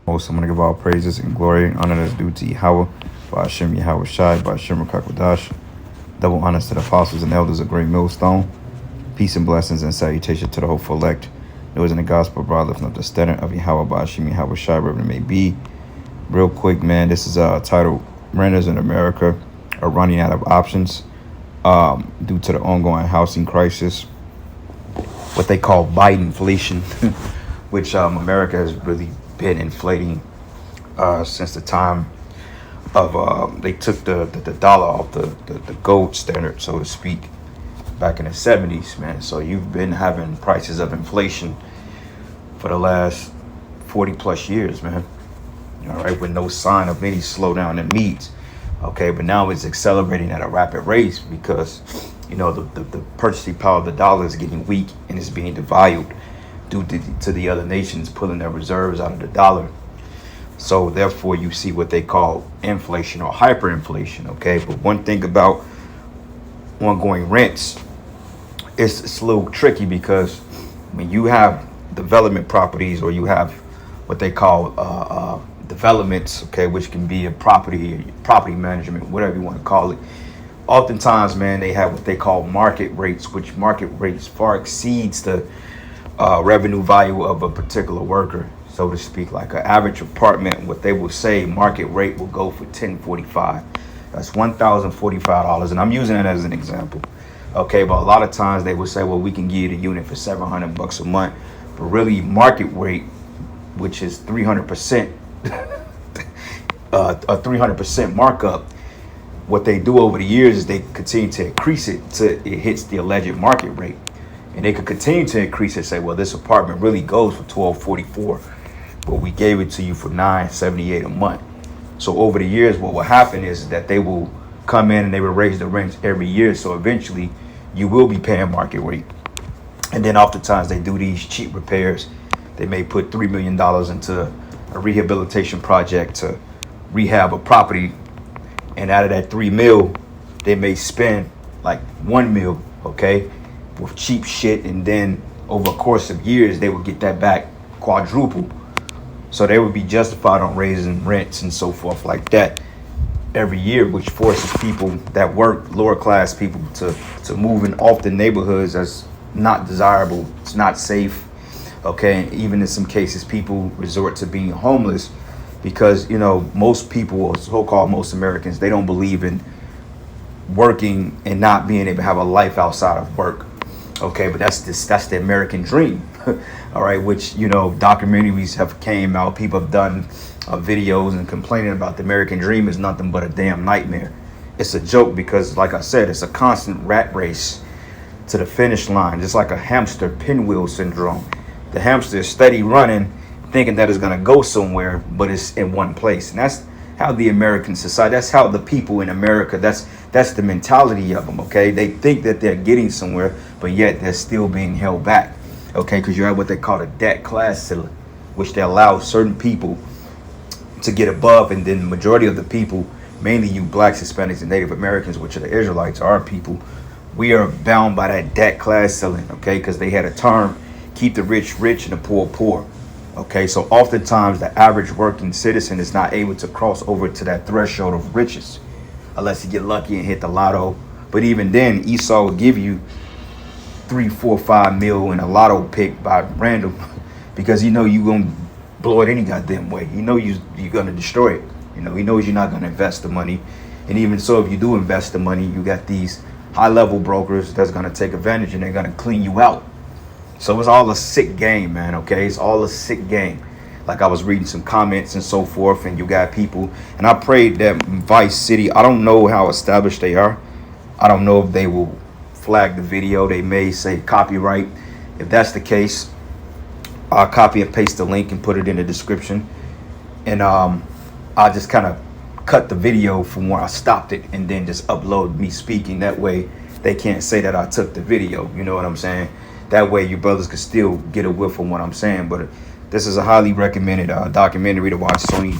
Most I'm going to give all praises and glory and honor that's due to Yahweh, by Hashem Yahweh Shai, by Hashem Rakakwadash. Double honors to the apostles and elders of Great Millstone. Peace and blessings and salutation to the hopeful elect. Those in the gospel abroad, lifting up the standard of Yahweh, by Hashem Yahweh Shai, wherever it may be. Real quick, man, this is titled Renters in America Are Running Out of Options due to the ongoing housing crisis, what they call Biden inflation, which America has really been inflating since the time of they took the dollar off the gold standard, so to speak, back in the 70s, man. So you've been having prices of inflation for the last 40 plus years, man. All right, with no sign of any slowdown in needs. Okay, but now it's accelerating at a rapid rate because, you know, the purchasing power of the dollar is getting weak and it's being devalued due to the other nations pulling their reserves out of the dollar. So therefore, you see what they call inflation or hyperinflation. Okay, but one thing about ongoing rents, it's a little tricky because when you have development properties or you have what they call developments, okay, which can be a property management, whatever you want to call it. Oftentimes, man, they have what they call market rates, which market rates far exceeds the revenue value of a particular worker, so to speak. Like an average apartment, what they will say market rate will go for $1,045. That's $1,045, and I'm using it as an example. Okay, but a lot of times they will say, well, we can give you the unit for $700 a month, but really market rate, which is 300%, a 300% markup. What they do over the years is they continue to increase it till it hits the alleged market rate, and they could continue to increase it. Say, well, this apartment really goes for $1,244, but we gave it to you for $978 a month. So over the years, what will happen is that they will come in and they will raise the rents every year. So eventually, you will be paying market rate. And then oftentimes they do these cheap repairs. They may put $3 million into a rehabilitation project to rehab a property, and out of that $3 million, they may spend like $1 million, okay, with cheap shit, and then over a course of years, they will get that back quadruple. So they would be justified on raising rents and so forth like that every year, which forces people that work, lower class people, to move in off the neighborhoods as not desirable. It's not safe. Okay, and even in some cases, people resort to being homeless because, you know, most people, or so-called most Americans, they don't believe in working and not being able to have a life outside of work. Okay, but that's the American dream. All right, which, you know, documentaries have came out. People have done videos and complaining about the American dream is nothing but a damn nightmare. It's a joke because, like I said, it's a constant rat race to the finish line, just like a hamster pinwheel syndrome. The hamster is steady running, thinking that it's going to go somewhere, but it's in one place. And that's how the American society, that's how the people in America, that's the mentality of them, okay? They think that they're getting somewhere, but yet they're still being held back, okay? Because you have what they call a debt class ceiling, which they allow certain people to get above, and then the majority of the people, mainly you blacks, Hispanics, and Native Americans, which are the Israelites, our people, we are bound by that debt class ceiling, okay? Because they had a term, keep the rich rich and the poor poor. Okay, so oftentimes the average working citizen is not able to cross over to that threshold of riches unless you get lucky and hit the lotto. But even then, Esau will give you 3, 4, 5 mil in a lotto pick by random because you know you're gonna blow it any goddamn way. You know you're gonna destroy it. You know, he knows you're not gonna invest the money. And even so, if you do invest the money, you got these high level brokers that's gonna take advantage and they're gonna clean you out. So it's all a sick game, man, okay? It's all a sick game. Like I was reading some comments and so forth, and you got people, and I prayed that Vice City, I don't know how established they are. I don't know if they will flag the video. They may say copyright. If that's the case, I'll copy and paste the link and put it in the description. And I'll just kind of cut the video from where I stopped it and then just upload me speaking. That way they can't say that I took the video. You know what I'm saying? That way, your brothers could still get a whiff from what I'm saying. But this is a highly recommended documentary to watch. It's only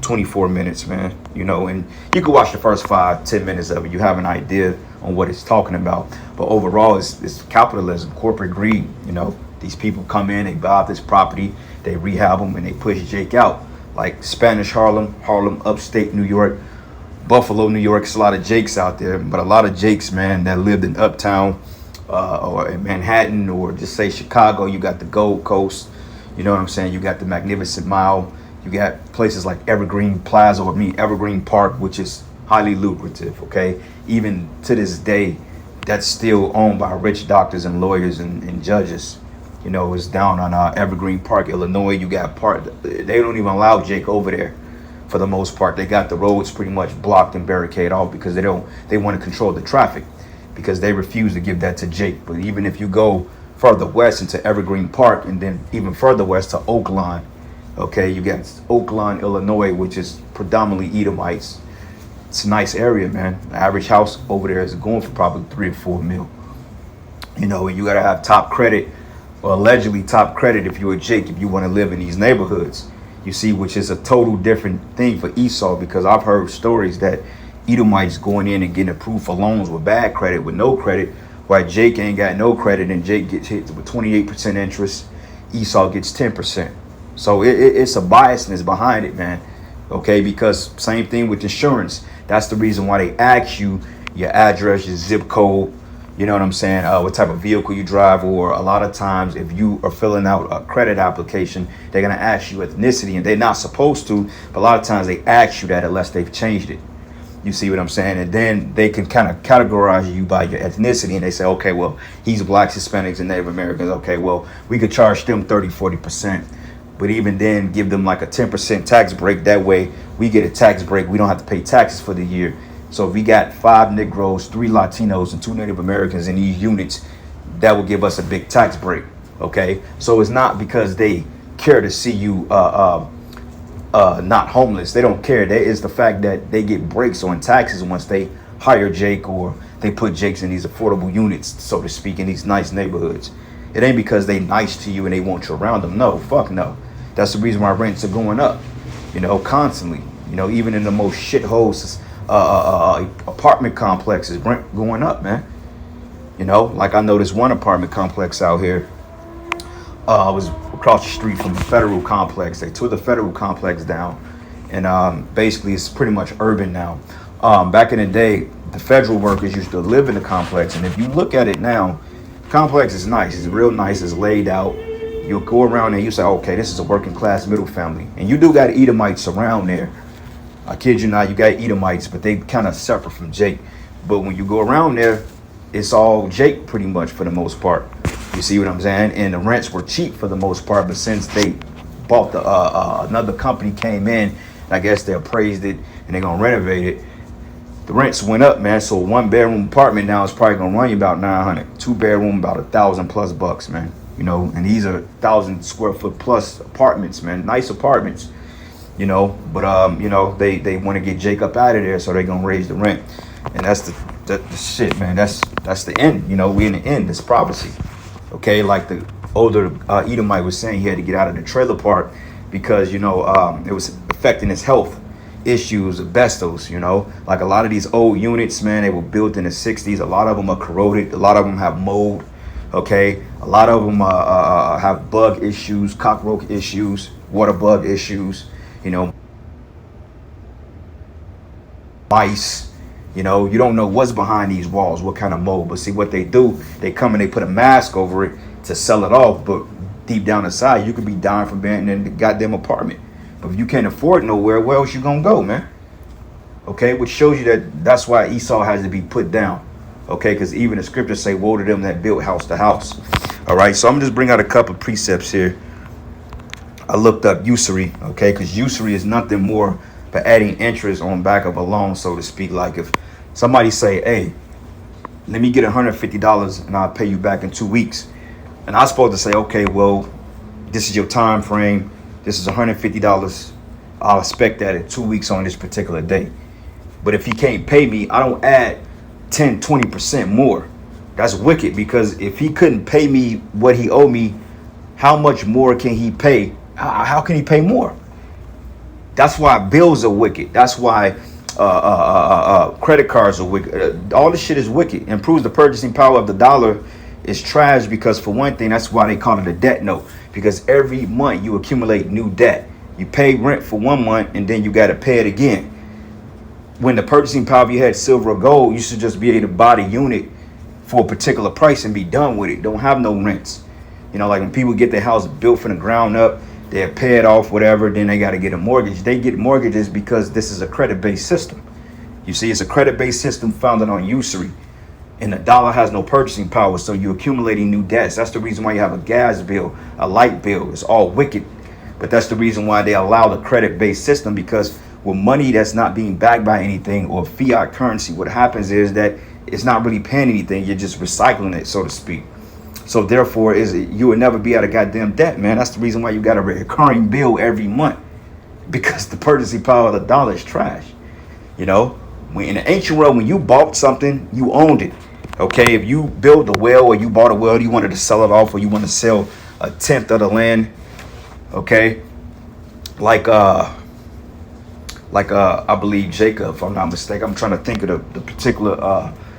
24 minutes, man. You know, and you can watch the first 5-10 minutes of it. You have an idea on what it's talking about. But overall, it's capitalism, corporate greed. You know, these people come in, they buy this property, they rehab them, and they push Jake out. like Spanish Harlem, Harlem, upstate New York, Buffalo, New York. It's a lot of Jakes out there, but a lot of Jakes, man, that lived in Uptown or in Manhattan, or just say Chicago. You got the Gold Coast, you know what I'm saying? You got the Magnificent Mile. You got places like Evergreen Plaza, or Evergreen Park, which is highly lucrative, okay? Even to this day, that's still owned by rich doctors and lawyers and judges. You know, it's down on Evergreen Park, Illinois. You got they don't even allow Jake over there for the most part. They got the roads pretty much blocked and barricaded off because they want to control the traffic, because they refuse to give that to Jake. But even if you go further west into Evergreen Park, and then even further west to Oakland, okay, you got Oakland, Illinois, which is predominantly Edomites. It's a nice area, man. The average house over there is going for probably 3 or 4 mil. You know, and you gotta have top credit, or allegedly top credit, if you're a Jake, if you want to live in these neighborhoods. You see, which is a total different thing for Esau, because I've heard stories that Edomites going in and getting approved for loans with bad credit, with no credit, while Jake ain't got no credit, and Jake gets hit with 28% interest, Esau gets 10%. So it's a biasness behind it, man. Okay, because same thing with insurance. That's the reason why they ask you your address, your zip code, you know what I'm saying, what type of vehicle you drive, or a lot of times if you are filling out a credit application, they're going to ask you ethnicity, and they're not supposed to, but a lot of times they ask you that unless they've changed it. You see what I'm saying? And then they can kind of categorize you by your ethnicity, and they say, okay, well, he's blacks, Hispanics, and Native Americans. Okay, well, we could charge them 30-40%. But even then, give them like a 10% tax break. That way, we get a tax break. We don't have to pay taxes for the year. So if we got 5 Negroes, 3 Latinos, and 2 Native Americans in these units, that will give us a big tax break. Okay? So it's not because they care to see you not homeless. They don't care. That is the fact that they get breaks on taxes once they hire Jake, or they put Jakes in these affordable units, so to speak, in these nice neighborhoods. It ain't because they nice to you and they want you around them. No, fuck no. That's the reason why rents are going up, you know, constantly. You know, even in the most shitholes apartment complexes, rent going up, man. You know, like I know this one apartment complex out here was across the street from the federal complex. They tore the federal complex down, and basically it's pretty much urban now. Back in the day, the federal workers used to live in the complex, and if you look at it now, the complex is nice. It's real nice. It's laid out. You'll go around there, you say, okay, this is a working class middle family. And you do got Edomites around there. I kid you not, you got Edomites, but they kind of separate from Jake. But when you go around there, it's all Jake pretty much for the most part. You see what I'm saying? And the rents were cheap for the most part, but since they bought another company came in, I guess they appraised it and they're gonna renovate it. The rents went up, man. So 1-bedroom apartment now is probably gonna run you about $900. 2-bedroom about $1,000+ man. You know, and these are 1,000 square foot plus apartments, man. Nice apartments, you know. But you know, they want to get Jake up out of there, so they're gonna raise the rent, and that's the shit, man. That's the end. You know, we in the end. This prophecy, okay? Like the older Edomite was saying, he had to get out of the trailer park because you know it was affecting his health issues, asbestos. You know, like a lot of these old units, man, they were built in the '60s. A lot of them are corroded. A lot of them have mold. Okay, a lot of them have bug issues, cockroach issues, water bug issues, you know, mice. You know, you don't know what's behind these walls, what kind of mold. But see what they do, they come and they put a mask over it to sell it off. But deep down inside, you could be dying from being in the goddamn apartment. But if you can't afford nowhere, where else you gonna go, man? Okay, which shows you that's why Esau has to be put down. Okay, because even the scriptures say, woe to them that build house to house. All right, so I'm just bring out a couple of precepts here. I looked up usury, okay, because usury is nothing more but adding interest on back of a loan, so to speak. Like if somebody say, hey, let me get $150 and I'll pay you back in 2 weeks. And I'm supposed to say, okay, well, this is your time frame. This is $150. I'll expect that in 2 weeks on this particular day. But if he can't pay me, I don't add 10-20% more. That's wicked, because if he couldn't pay me what he owed me, how much more can he pay? How can he pay more? That's why bills are wicked. That's why credit cards are wicked. All this shit is wicked. Improves the purchasing power of the dollar is trash, because for one thing, that's why they call it a debt note, because every month you accumulate new debt. You pay rent for 1 month and then you got to pay it again. When the purchasing power, if you had silver or gold, you should just be able to buy the unit for a particular price and be done with it. Don't have no rents. You know, like when people get their house built from the ground up, they pay it off, whatever, then they got to get a mortgage. They get mortgages because this is a credit-based system. You see, it's a credit-based system founded on usury. And the dollar has no purchasing power, so you're accumulating new debts. That's the reason why you have a gas bill, a light bill. It's all wicked. But that's the reason why they allow the credit-based system, because with money that's not being backed by anything or fiat currency, what happens is that it's not really paying anything. You're just recycling it, so to speak. So therefore, you will never be out of goddamn debt, man. That's the reason why you got a recurring bill every month, because the purchasing power of the dollar is trash. You know, when in the ancient world, when you bought something, you owned it. Okay, if you built a well or you bought a well, you wanted to sell it off, or you want to sell a tenth of the land. Okay, like I believe Jacob, if I'm not mistaken. I'm trying to think of the particular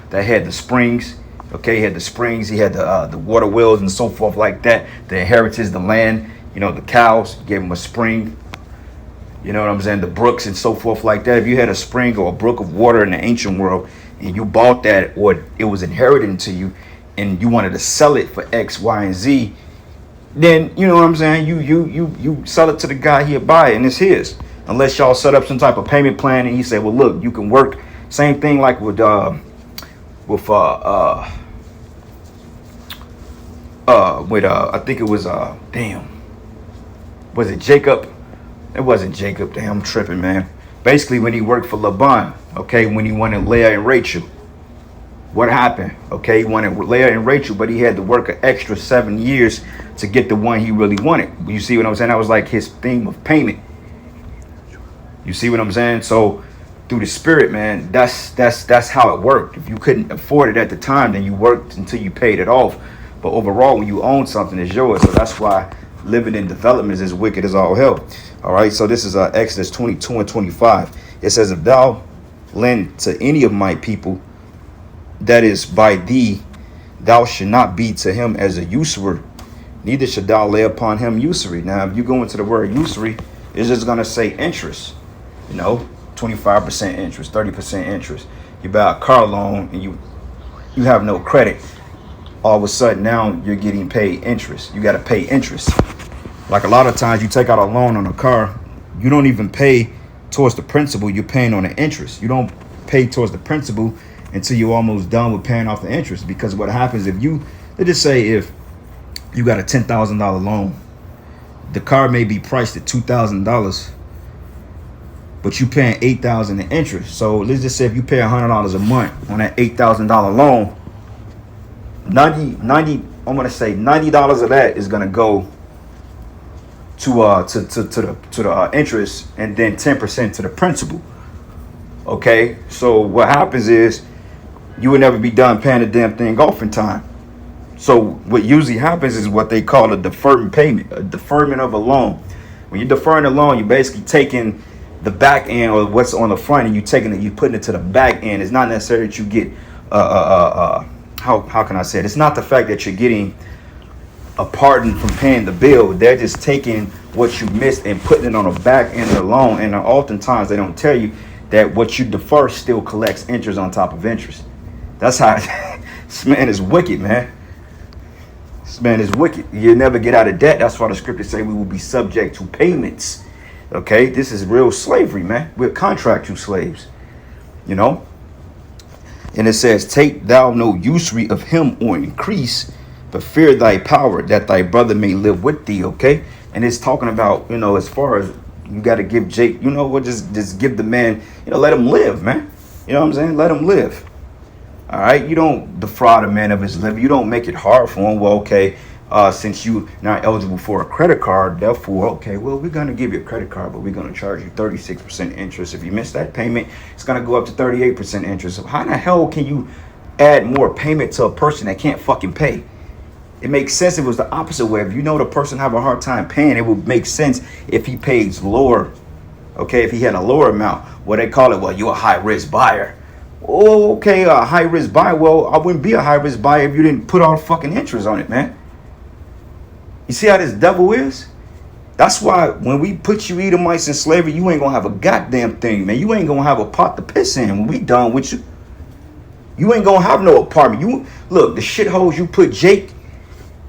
that had the springs. Okay, he had the springs, he had the water wells and so forth like that. The inheritance, the land, you know, the cows, gave him a spring. You know what I'm saying? The brooks and so forth like that. If you had a spring or a brook of water in the ancient world and you bought that, or it was inherited to you, and you wanted to sell it for X, Y, and Z, then you know what I'm saying? You sell it to the guy, he'll buy it and it's his. Unless y'all set up some type of payment plan and he said, well, look, you can work. Same thing like with I think it was was it Jacob? It wasn't Jacob. Damn, I'm tripping, man. Basically, when he worked for Laban, okay, when he wanted Leah and Rachel, what happened? Okay, he wanted Leah and Rachel, but he had to work an extra 7 years to get the one he really wanted. You see what I'm saying? That was like his theme of payment. You see what I'm saying? So through the spirit, man, that's how it worked. If you couldn't afford it at the time, then you worked until you paid it off. But overall, when you own something, it's yours. So that's why living in development is as wicked as all hell. All right, so this is Exodus 22 and 25. It says, if thou lend to any of my people that is by thee, thou should not be to him as a usurer, neither should thou lay upon him usury. Now, if you go into the word usury, it's just going to say interest. You know, 25% interest, 30% interest. You buy a car loan and you have no credit. All of a sudden now you're getting paid interest. You got to pay interest. Like a lot of times you take out a loan on a car, you don't even pay towards the principal. You're paying on the interest. You don't pay towards the principal until you're almost done with paying off the interest. Because what happens if let's just say if you got a $10,000 loan, the car may be priced at $2,000, but you paying $8,000 in interest. So let's just say if you pay $100 a month on that $8,000 loan, I'm gonna say $90 of that is gonna go to the interest, and then 10% to the principal. Okay, so what happens is you would never be done paying the damn thing off in time. So what usually happens is what they call a deferment payment, a deferment of a loan. When you're deferring a loan, you're basically taking the back end or what's on the front, and you're putting it to the back end. It's not necessarily that you get how can I say it? It's not the fact that you're getting a pardon from paying the bill. They're just taking what you missed and putting it on the back end of the loan. And oftentimes they don't tell you that what you defer still collects interest on top of interest. That's how this man is wicked, man. This man is wicked. You'll never get out of debt. That's why the scriptures say we will be subject to payments. Okay, this is real slavery, man. We're contractual slaves, you know. And it says, take thou no usury of him or increase, but fear thy power, that thy brother may live with thee. Okay, and it's talking about, you know, as far as you got to give Jake, you know what, just give the man, you know, let him live, man. You know what I'm saying? Let him live. All right, you don't defraud a man of his living. You don't make it hard for him. Well, okay, since you not eligible for a credit card, therefore, okay, well, we're going to give you a credit card, but we're going to charge you 36% interest. If you miss that payment, it's going to go up to 38% interest. So how the hell can you add more payment to a person that can't fucking pay? It makes sense if it was the opposite way. If you know the person have a hard time paying, it would make sense if he pays lower. Okay, if he had a lower amount, what they call it, well, you're a high risk buyer. Oh, okay, a high risk buyer. Well, I wouldn't be a high risk buyer if you didn't put all the fucking interest on it, man. You see how this devil is? That's why when we put you Edomites in slavery, you ain't gonna have a goddamn thing, man. You ain't gonna have a pot to piss in when we done with you. You ain't gonna have no apartment. You look, the shitholes you put Jake,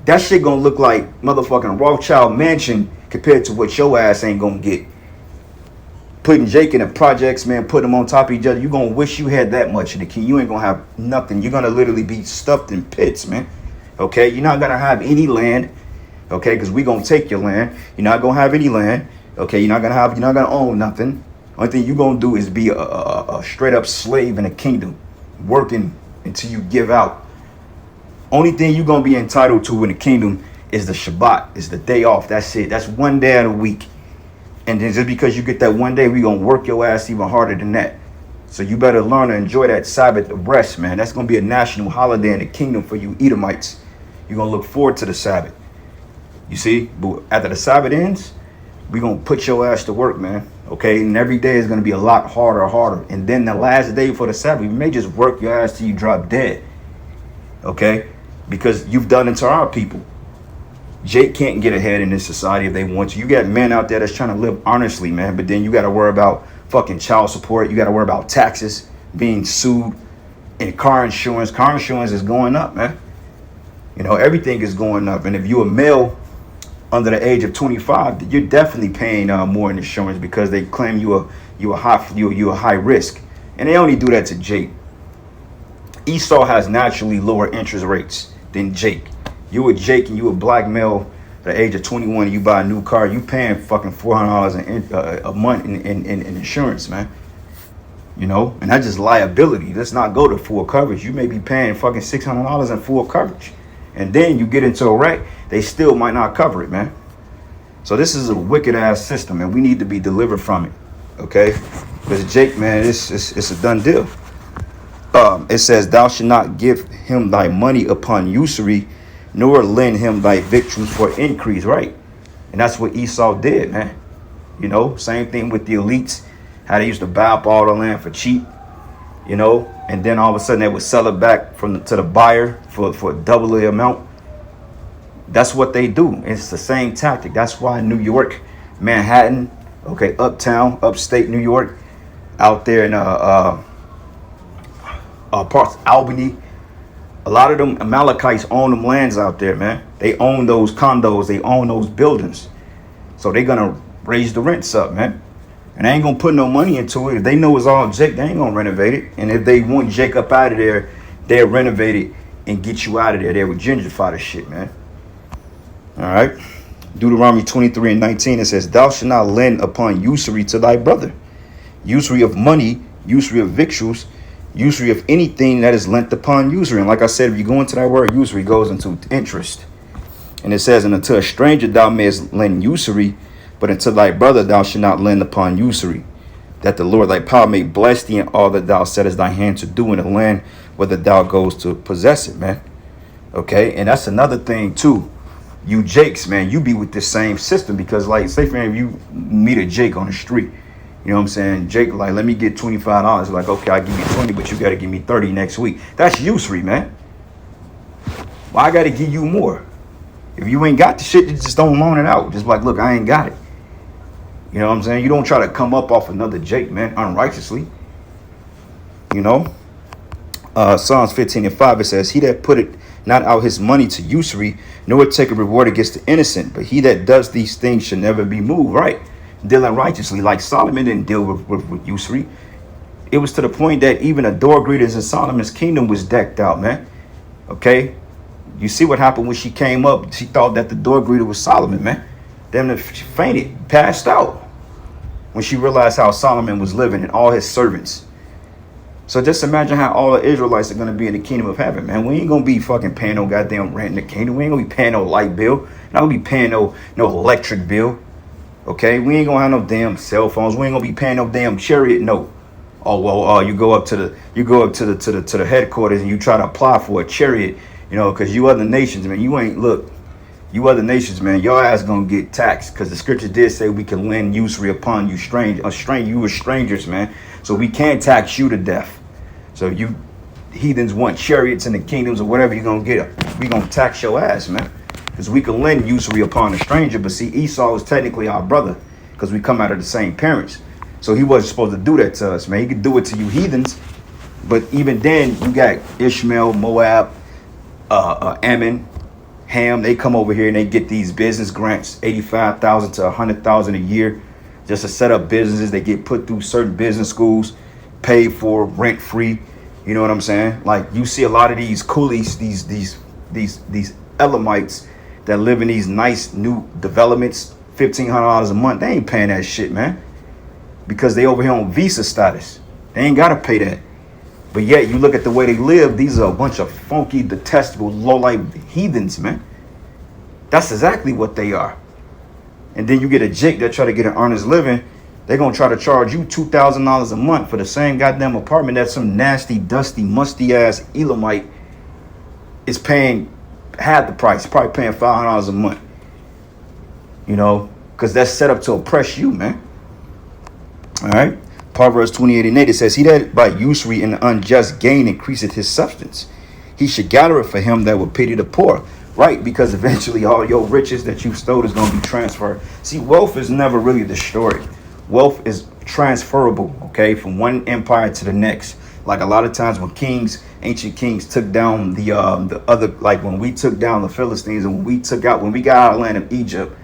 that shit gonna look like motherfucking Rothschild mansion compared to what your ass ain't gonna get. Putting Jake in the projects, man, put them on top of each other. You gonna wish you had that much of the key. You ain't gonna have nothing. You're gonna literally be stuffed in pits, man. Okay, you're not gonna have any land. Okay, because we gonna take your land. You're not gonna have any land. Okay, you're not gonna own nothing. Only thing you're gonna do is be a straight up slave in a kingdom, working until you give out. Only thing you're gonna be entitled to in the kingdom is the Shabbat, is the day off. That's it. That's one day out of the week. And then just because you get that one day, we gonna work your ass even harder than that. So you better learn to enjoy that Sabbath of rest, man. That's gonna be a national holiday in the kingdom for you Edomites. You're gonna look forward to the Sabbath. You see, but after the Sabbath ends, we gonna put your ass to work, man. Okay, and every day is gonna be a lot harder. And then the last day for the Sabbath, you may just work your ass till you drop dead. Okay, because you've done it to our people. Jake can't get ahead in this society if they want to. You got men out there that's trying to live honestly, man. But then you got to worry about fucking child support. You got to worry about taxes, being sued, and car insurance. Car insurance is going up, man. You know, everything is going up. And if you're a male under the age of 25, you're definitely paying more in insurance because they claim you're a high risk. And they only do that to Jake. Esau has naturally lower interest rates than Jake. You a Jake and you a black male at the age of 21 and you buy a new car, you paying fucking $400 a month in insurance, man. You know, and that's just liability. Let's not go to full coverage. You may be paying fucking $600 in full coverage. And then you get into a wreck, they still might not cover it, man. So this is a wicked ass system and we need to be delivered from it. Okay? Because Jake, man, it's a done deal. It says, thou shalt not give him thy money upon usury, nor lend him thy victuals for increase, right? And that's what Esau did, man. You know, same thing with the elites, how they used to buy up all the land for cheap, you know, and then all of a sudden they would sell it back to the buyer for double the amount. That's what they do. It's the same tactic. That's why New York, Manhattan, okay, uptown, upstate New York, out there in parts of Albany, a lot of them Amalekites own them lands out there, man. They own those condos. They own those buildings. So they're going to raise the rents up, man. And they ain't going to put no money into it. If they know it's all Jake, they ain't going to renovate it. And if they want Jake up out of there, they'll renovate it and get you out of there. They would gentrify the shit, man. All right. Deuteronomy 23:19, it says, thou shalt not lend upon usury to thy brother. Usury of money, usury of victuals, usury of anything that is lent upon usury. And like I said, if you go into that word, usury goes into interest. And it says, and unto a stranger thou mayest lend usury, but unto thy brother thou shalt not lend upon usury, that the Lord thy power may bless thee in all that thou settest thy hand to do in the land, whether thou goes to possess it, man. Okay, and that's another thing too. You Jakes, man, you be with this same system because, like, say for example, you meet a Jake on the street. You know what I'm saying? Jake, like, let me get $25. Like, okay, I'll give you 20, but you got to give me 30 next week. That's usury, man. Well, I got to give you more. If you ain't got the shit, you just don't loan it out. Just like, look, I ain't got it. You know what I'm saying? You don't try to come up off another Jake, man, unrighteously. You know? Psalms 15:5, it says, he that put it not out his money to usury, nor take a reward against the innocent. But he that does these things should never be moved, right? Dealing righteously, like Solomon didn't deal with usury. It was to the point that even the door greeters in Solomon's kingdom was decked out, man. Okay? You see what happened when she came up? She thought that the door greeter was Solomon, man. Then she fainted, passed out, when she realized how Solomon was living and all his servants. So just imagine how all the Israelites are going to be in the kingdom of heaven, man. We ain't going to be fucking paying no goddamn rent in the kingdom. We ain't going to be paying no light bill. We're not going to be paying no electric bill. Okay, we ain't gonna have no damn cell phones. We ain't gonna be paying no damn chariot note. Oh well, you go up to the headquarters and you try to apply for a chariot, you know, because you other nations, man. You other nations, man. Your ass gonna get taxed because the scripture did say we can lend usury upon you, you were strangers, man. So we can't tax you to death. So if you heathens want chariots in the kingdoms or whatever you're gonna get, we gonna tax your ass, man. Because we can lend usury upon a stranger, but see, Esau is technically our brother because we come out of the same parents. So he wasn't supposed to do that to us, man. He could do it to you heathens, but even then, you got Ishmael, Moab, Ammon, Ham. They come over here and they get these business grants, 85,000 to 100,000 a year, just to set up businesses. They get put through certain business schools, paid for, rent free. You know what I'm saying? Like, you see a lot of these coolies, these Elamites that live in these nice new developments, $1,500 a month. They ain't paying that shit, man, because they over here on visa status. They ain't gotta pay that. But yet you look at the way they live, these are a bunch of funky, detestable, low-life heathens, man. That's exactly what they are. And then you get a jake that try to get an honest living. They're going to try to charge you $2,000 a month for the same goddamn apartment that some nasty, dusty, musty-ass Elamite is paying half the price, probably paying $500 a month. You know, because that's set up to oppress you, man. All right. Proverbs 28:8, it says, he that by usury and unjust gain increaseth his substance, he should gather it for him that will pity the poor. Right, because eventually all your riches that you stole is going to be transferred. See, wealth is never really destroyed. Wealth is transferable, okay, from one empire to the next. Like a lot of times when ancient kings took down the other, like when we took down the Philistines and when we got out of the land of Egypt,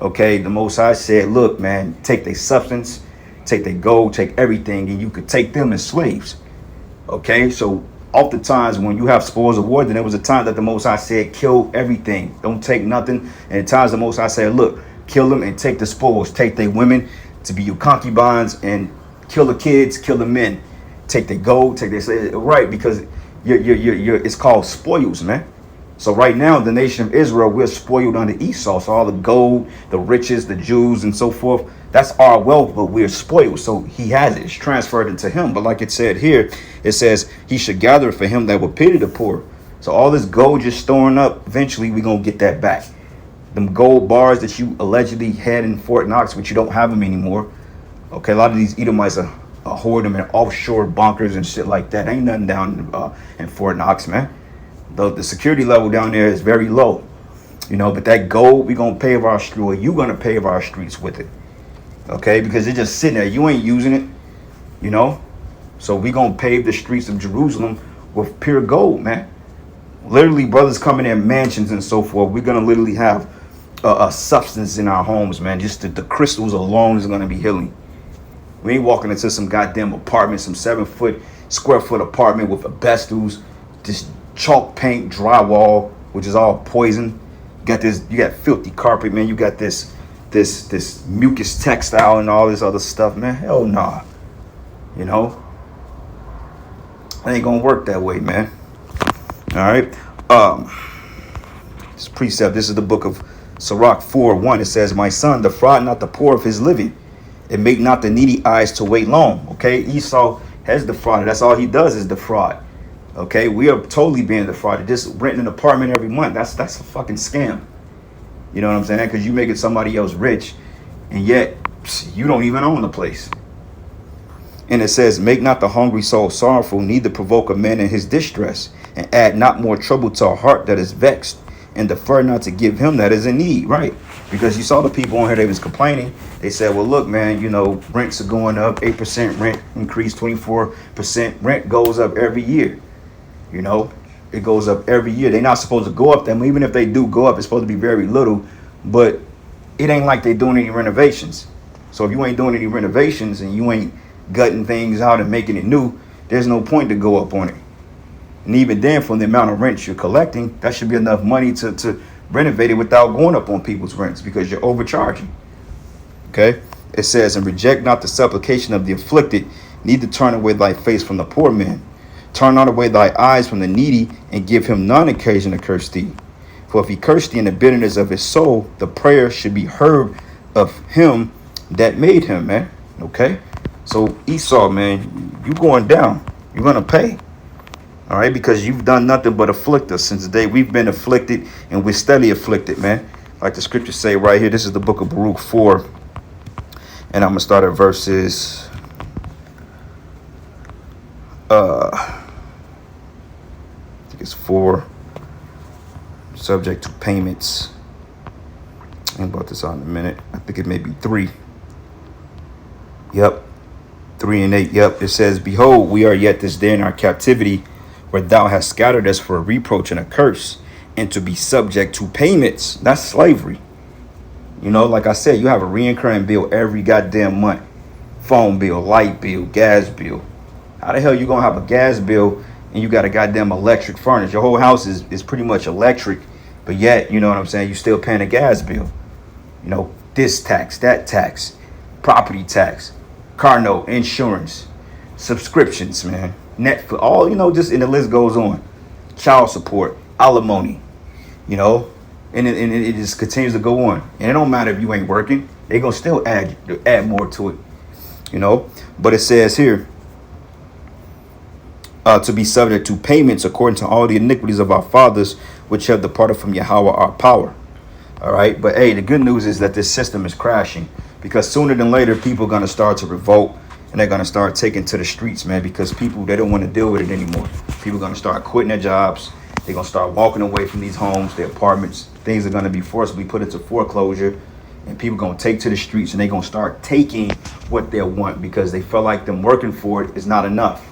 okay, the Most High said, look, man, take their substance, take their gold, take everything, and you could take them as slaves. Okay, so oftentimes when you have spoils of war, then there was a time that the Most High said, kill everything, don't take nothing. And at times the Most High said, look, kill them and take the spoils, take their women to be your concubines, and kill the kids, kill the men, take their gold, take their, right, because you're it's called spoils, man. So right now, the nation of Israel, we're spoiled under Esau. So all the gold, the riches, the Jews, and so forth, that's our wealth, but we're spoiled. So he has it. It's transferred into him. But like it said here, it says he should gather for him that will pity the poor. So all this gold you're storing up, eventually we're going to get that back. Them gold bars that you allegedly had in Fort Knox, but you don't have them anymore. Okay, a lot of these Edomites are hoard them in offshore bunkers and shit like that. Ain't nothing down in Fort Knox, man. The security level down there is very low, you know, but that gold, we're going to pave our street, or you're going to pave our streets with it, okay, because it's just sitting there. You ain't using it, you know, so we're going to pave the streets of Jerusalem with pure gold, man. Literally, brothers coming in mansions and so forth. We're going to literally have a substance in our homes, man. Just the crystals alone is going to be healing. We ain't walking into some goddamn apartment, some 7 square foot apartment with asbestos, just chalk paint, drywall, which is all poison. You got filthy carpet, man. You got this mucus textile and all this other stuff, man. Hell nah. You know? It ain't gonna work that way, man. Alright. This precept, this is the book of Sirach 4:1. It says, my son, defraud not the poor of his living, and make not the needy eyes to wait long. Okay, Esau has defrauded. That's all he does is defraud. Okay, we are totally being defrauded. Just renting an apartment every month, that's a fucking scam. You know what I'm saying? Because you making somebody else rich, and yet you don't even own the place. And it says, make not the hungry soul sorrowful, neither provoke a man in his distress, and add not more trouble to a heart that is vexed, and defer not to give him that is in need. Right? Because you saw the people on here, they was complaining. They said, well, look, man, you know, rents are going up, 8% rent increase, 24% rent goes up every year. You know, it goes up every year. They're not supposed to go up them. Even if they do go up, it's supposed to be very little. But it ain't like they're doing any renovations. So if you ain't doing any renovations and you ain't gutting things out and making it new, there's no point to go up on it. And even then, from the amount of rent you're collecting, that should be enough money to renovate it without going up on people's rents, because you're overcharging. Okay? It says, and reject not the supplication of the afflicted, neither turn away thy face from the poor man. Turn not away thy eyes from the needy, and give him none occasion to curse thee. For if he curse thee in the bitterness of his soul, the prayer should be heard of him that made him, man. Okay? So Esau, man, you going down. You're going to pay. All right? Because you've done nothing but afflict us since the day we've been afflicted, and we're steadily afflicted, man. Like the scriptures say right here, this is the book of Baruch 4. And I'm going to start at verses... I think it's 4. subject to payments. I'll about this out in a minute. I think it may be 3. Yep. 3 and 8. Yep. It says, behold, we are yet this day in our captivity, where thou hast scattered us for a reproach and a curse, and to be subject to payments. That's slavery. You know, like I said, you have a recurring bill every goddamn month. Phone bill, light bill, gas bill. How the hell you gonna have a gas bill and you got a goddamn electric furnace? Your whole house is pretty much electric, but yet, you know what I'm saying, you still paying a gas bill. You know, this tax, that tax, property tax, car note, insurance, subscriptions, man, Netflix, all, you know, just, and the list goes on. Child support, alimony, you know, and it just continues to go on. And it don't matter if you ain't working, they gonna still add more to it, you know. But it says here, to be subject to payments according to all the iniquities of our fathers, which have departed from Yahweh our power. All right. But hey, the good news is that this system is crashing, because sooner than later, people are going to start to revolt, and they're going to start taking to the streets, man, because people, they don't want to deal with it anymore. People are going to start quitting their jobs. They're going to start walking away from these homes, their apartments. Things are going to be forcibly put into foreclosure, and people are going to take to the streets, and they're going to start taking what they want because they feel like them working for it is not enough.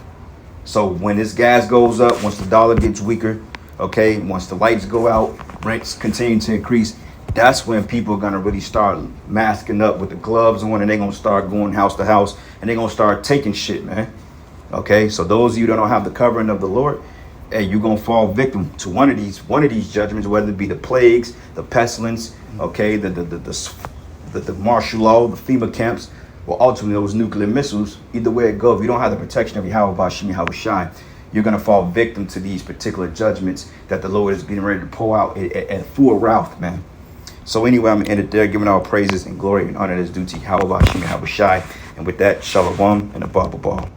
So when this gas goes up, once the dollar gets weaker, okay, once the lights go out, rents continue to increase, that's when people are going to really start masking up with the gloves on, and they're going to start going house to house, and they're going to start taking shit, man. Okay, so those of you that don't have the covering of the Lord, hey, you're going to fall victim to one of these judgments, whether it be the plagues, the pestilence, okay, the martial law, the FEMA camps, or ultimately those nuclear missiles. Either way it goes, if you don't have the protection of Yahweh Bashim Yahweh Shai, you're going to fall victim to these particular judgments that the Lord is getting ready to pour out at full wrath, man. So anyway, I'm going to end it there, giving all praises and glory and honor that's due to Yahweh Bashim Yahweh Shai. And with that, Shalom and a Baba Ball.